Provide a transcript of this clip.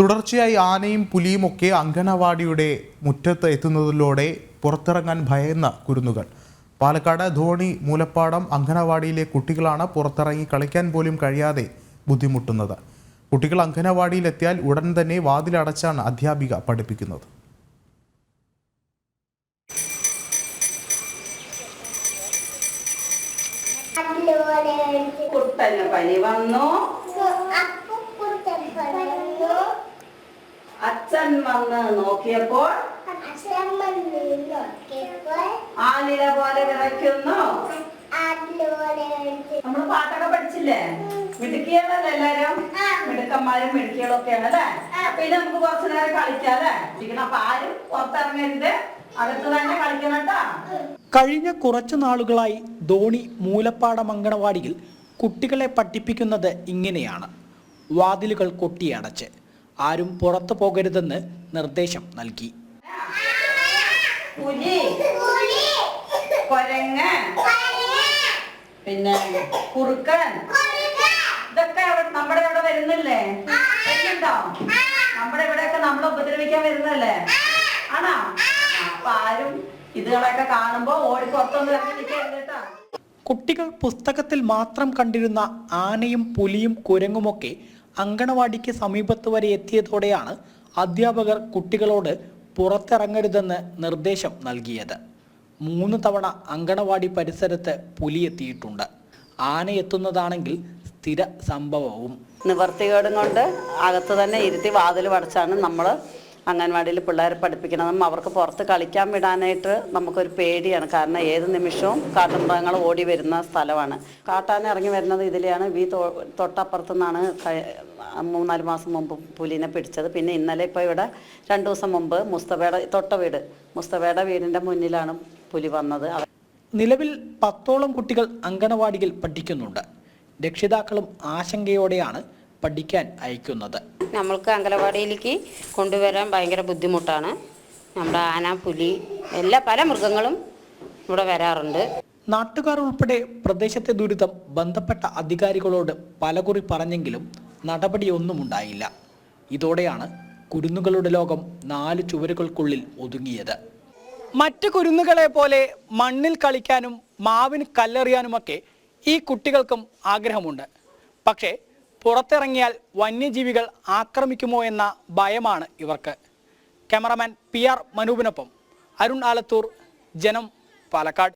തുടർച്ചയായി ആനയും പുലിയും ഒക്കെ അങ്കണവാടിയുടെ മുറ്റത്ത് എത്തുന്നതിലൂടെ പുറത്തിറങ്ങാൻ ഭയന്ന കുരുന്നുകൾ. പാലക്കാട് ധോണി മൂലപ്പാടം അങ്കണവാടിയിലെ കുട്ടികളാണ് പുറത്തിറങ്ങി കളിക്കാൻ പോലും കഴിയാതെ ബുദ്ധിമുട്ടുന്നത്. കുട്ടികൾ അങ്കണവാടിയിലെത്തിയാൽ ഉടൻ തന്നെ വാതിലടച്ചാണ് അധ്യാപിക പഠിപ്പിക്കുന്നത്. അച്ഛൻ വന്ന് നോക്കിയപ്പോൾ ആലില പോലെ വിറയ്ക്കുന്നു. നമ്മള് പാട്ടൊക്കെ പഠിച്ചില്ലേ? മിടുക്കികളല്ലേ എല്ലാരും? മിടുക്കന്മാരും മിടുക്കികളൊക്കെയാണ് അല്ലേ? പിന്നെ നമുക്ക് കുറച്ചു നേരം കളിക്കാം അല്ലേ? അപ്പൊ ആരും പുറത്തിറങ്ങരുത്, അകത്ത് തന്നെ കളിക്കണം കേട്ടാ. കഴിഞ്ഞ കുറച്ചു നാളുകളായി ധോണി മൂലപ്പാടം അങ്കണവാടിയിൽ കുട്ടികളെ പഠിപ്പിക്കുന്നത് ഇങ്ങനെയാണ്. വാതിലുകൾ കൊട്ടിയടച്ച് ആരും പുറത്തു പോകരുതെന്ന് നിർദ്ദേശം നൽകി. പുലി, കൊരങ്ങ്, പിന്നെ കുറുക്കൻ, ഇതൊക്കെ നമ്മുടെ ഇവിടെ വരുന്നില്ലേ? വരുന്നുണ്ടോ? നമ്മുടെ ഇവിടെയൊക്കെ നമ്മളെ ഉപദ്രവിക്കാൻ വരുന്നല്ലേ? ആണോ? അപ്പൊ ആരും ഇതുകളൊക്കെ കാണുമ്പോ ഓടി പുറത്തൊന്നും ഇറങ്ങി നിൽക്കരുത് കേട്ടോ. കുട്ടികൾ പുസ്തകത്തിൽ മാത്രം കണ്ടിരുന്ന ആനയും പുലിയും കുരങ്ങുമൊക്കെ അങ്കണവാടിക്ക് സമീപത്ത് വരെ എത്തിയതോടെയാണ് അധ്യാപകർ കുട്ടികളോട് പുറത്തിറങ്ങരുതെന്ന് നിർദ്ദേശം നൽകിയത്. 3 തവണ അങ്കണവാടി പരിസരത്ത് പുലി എത്തിയിട്ടുണ്ട്. ആന എത്തുന്നതാണെങ്കിൽ സ്ഥിര സംഭവവും. നിവർത്തികേടും കൊണ്ട് അകത്ത് തന്നെ ഇരുത്തി വാതിൽ അടച്ചാണ് നമ്മൾ അംഗൻവാടിയിൽ പിള്ളേരെ പഠിപ്പിക്കണതും. അവർക്ക് പുറത്ത് കളിക്കാൻ വിടാനായിട്ട് നമുക്കൊരു പേടിയാണ്. കാരണം ഏത് നിമിഷവും കാട്ടുമൃഗങ്ങൾ ഓടി വരുന്ന സ്ഥലമാണ്. കാട്ടാന ഇറങ്ങി വരുന്നത് ഇതിലെയാണ്. തൊട്ടപ്പുറത്തു നിന്നാണ് 3-4 മാസം മുമ്പ് പുലിനെ പിടിച്ചത്. പിന്നെ ഇന്നലെ ഇപ്പോൾ ഇവിടെ 2 ദിവസം മുമ്പ് മുസ്തഫയുടെ വീടിൻ്റെ മുന്നിലാണ് പുലി വന്നത്. നിലവിൽ 10ഓളം കുട്ടികൾ അങ്കണവാടിയിൽ പഠിക്കുന്നുണ്ട്. രക്ഷിതാക്കളും ആശങ്കയോടെയാണ് പഠിക്കാൻ അയക്കുന്നത്. നമ്മൾക്ക് അങ്കണവാടിയിലേക്ക് കൊണ്ടുവരാൻ ഭയങ്കര ബുദ്ധിമുട്ടാണ്. നമ്മുടെ ആന, പുലി, പല മൃഗങ്ങളും ഇവിടെ വരാറുണ്ട്. നാട്ടുകാർ ഉൾപ്പെടെ പ്രദേശത്തെ ദുരിതം ബന്ധപ്പെട്ട അധികാരികളോട് പലകുറി പറഞ്ഞെങ്കിലും നടപടിയൊന്നും ഉണ്ടായില്ല. ഇതോടെയാണ് കുരുന്നുകളുടെ ലോകം 4 ചുവരുകൾക്കുള്ളിൽ ഒതുങ്ങിയത്. മറ്റു കുരുന്നുകളെ പോലെ മണ്ണിൽ കളിക്കാനും മാവിന് കല്ലെറിയാനുമൊക്കെ ഈ കുട്ടികൾക്കും ആഗ്രഹമുണ്ട്. പക്ഷേ പുറത്തിറങ്ങിയാൽ വന്യജീവികൾ ആക്രമിക്കുമോ എന്ന ഭയമാണ് ഇവർക്ക്. ക്യാമറാമാൻ PR മനൂപിനൊപ്പം അരുൺ ആലത്തൂർ, ജനം, പാലക്കാട്.